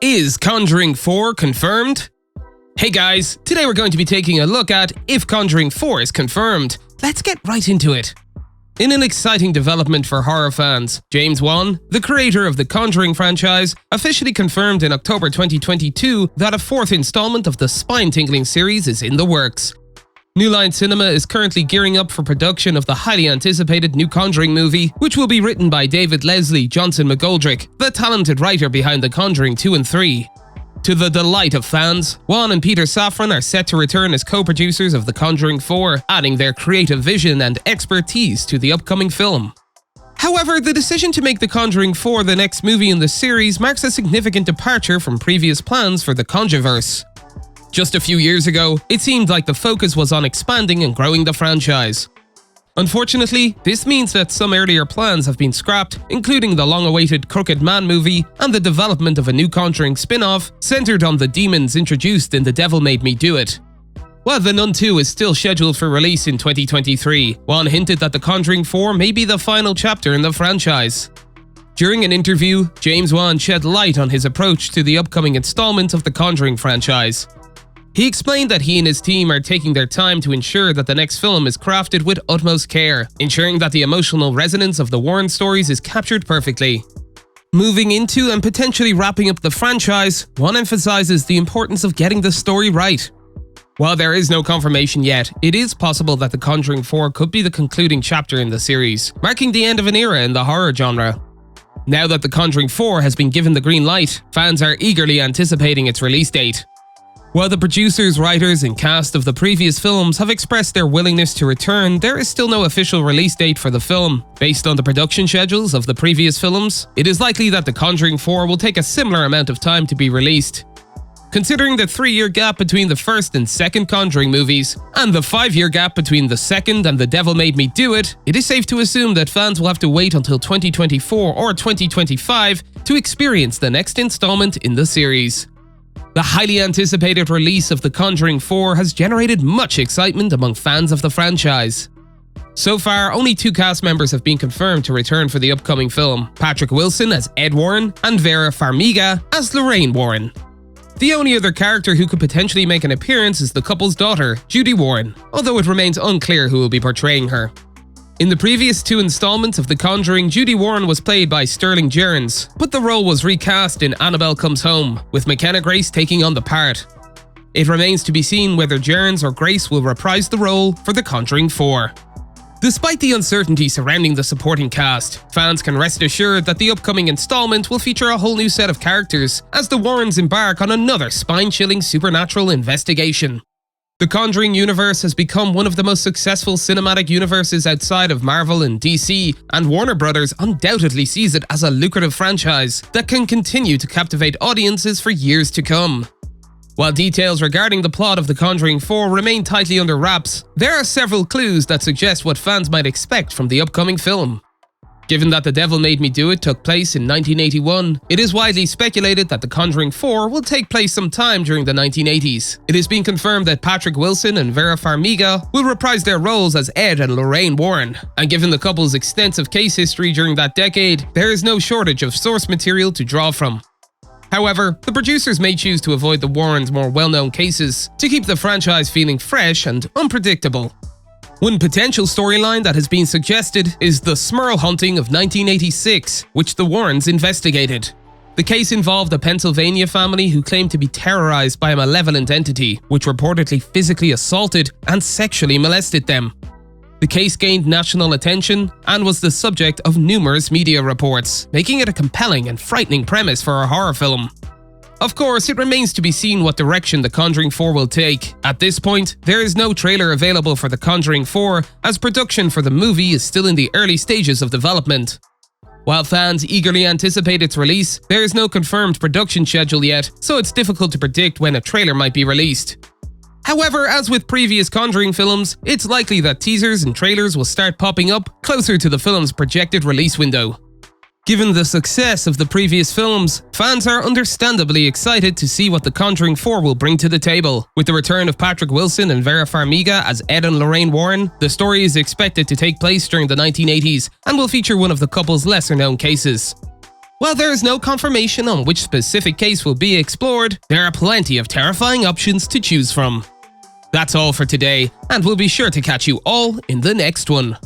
Is Conjuring 4 confirmed? Hey guys, today we're going to be taking a look at if Conjuring 4 is confirmed. Let's get right into it. In an exciting development for horror fans, James Wan, the creator of the Conjuring franchise, officially confirmed in October 2022 that a fourth installment of the spine-tingling series is in the works. New Line Cinema is currently gearing up for production of the highly anticipated new Conjuring movie, which will be written by David Leslie Johnson McGoldrick, the talented writer behind The Conjuring 2 and 3. To the delight of fans, Wan and Peter Safran are set to return as co-producers of The Conjuring 4, adding their creative vision and expertise to the upcoming film. However, the decision to make The Conjuring 4 the next movie in the series marks a significant departure from previous plans for the Conjuverse. Just a few years ago, it seemed like the focus was on expanding and growing the franchise. Unfortunately, this means that some earlier plans have been scrapped, including the long-awaited Crooked Man movie and the development of a new Conjuring spin-off centered on the demons introduced in The Devil Made Me Do It. While The Nun 2 is still scheduled for release in 2023, Wan hinted that The Conjuring 4 may be the final chapter in the franchise. During an interview, James Wan shed light on his approach to the upcoming installment of the Conjuring franchise. He explained that he and his team are taking their time to ensure that the next film is crafted with utmost care, ensuring that the emotional resonance of the Warren stories is captured perfectly. Moving into and potentially wrapping up the franchise, Wan emphasizes the importance of getting the story right. While there is no confirmation yet, it is possible that The Conjuring 4 could be the concluding chapter in the series, marking the end of an era in the horror genre. Now that The Conjuring 4 has been given the green light, fans are eagerly anticipating its release date. While the producers, writers, and cast of the previous films have expressed their willingness to return, there is still no official release date for the film. Based on the production schedules of the previous films, it is likely that The Conjuring 4 will take a similar amount of time to be released. Considering the 3-year gap between the first and second Conjuring movies, and the 5-year gap between the second and The Devil Made Me Do It, it is safe to assume that fans will have to wait until 2024 or 2025 to experience the next installment in the series. The highly anticipated release of The Conjuring 4 has generated much excitement among fans of the franchise. So far, only 2 cast members have been confirmed to return for the upcoming film: Patrick Wilson as Ed Warren and Vera Farmiga as Lorraine Warren. The only other character who could potentially make an appearance is the couple's daughter, Judy Warren, although it remains unclear who will be portraying her. In the previous 2 installments of The Conjuring, Judy Warren was played by Sterling Jerns, but the role was recast in Annabelle Comes Home, with McKenna Grace taking on the part. It remains to be seen whether Jerns or Grace will reprise the role for The Conjuring 4. Despite the uncertainty surrounding the supporting cast, fans can rest assured that the upcoming installment will feature a whole new set of characters as the Warrens embark on another spine-chilling supernatural investigation. The Conjuring universe has become one of the most successful cinematic universes outside of Marvel and DC, and Warner Bros. Undoubtedly sees it as a lucrative franchise that can continue to captivate audiences for years to come. While details regarding the plot of The Conjuring 4 remain tightly under wraps, there are several clues that suggest what fans might expect from the upcoming film. Given that The Devil Made Me Do It took place in 1981, it is widely speculated that The Conjuring 4 will take place sometime during the 1980s. It has been confirmed that Patrick Wilson and Vera Farmiga will reprise their roles as Ed and Lorraine Warren, and given the couple's extensive case history during that decade, there is no shortage of source material to draw from. However, the producers may choose to avoid the Warrens' more well-known cases to keep the franchise feeling fresh and unpredictable. One potential storyline that has been suggested is the Smurl haunting of 1986, which the Warrens investigated. The case involved a Pennsylvania family who claimed to be terrorized by a malevolent entity, which reportedly physically assaulted and sexually molested them. The case gained national attention and was the subject of numerous media reports, making it a compelling and frightening premise for a horror film. Of course, it remains to be seen what direction The Conjuring 4 will take. At this point, there is no trailer available for The Conjuring 4, as production for the movie is still in the early stages of development. While fans eagerly anticipate its release, there is no confirmed production schedule yet, so it's difficult to predict when a trailer might be released. However, as with previous Conjuring films, it's likely that teasers and trailers will start popping up closer to the film's projected release window. Given the success of the previous films, fans are understandably excited to see what The Conjuring 4 will bring to the table. With the return of Patrick Wilson and Vera Farmiga as Ed and Lorraine Warren, the story is expected to take place during the 1980s and will feature one of the couple's lesser-known cases. While there is no confirmation on which specific case will be explored, there are plenty of terrifying options to choose from. That's all for today, and we'll be sure to catch you all in the next one.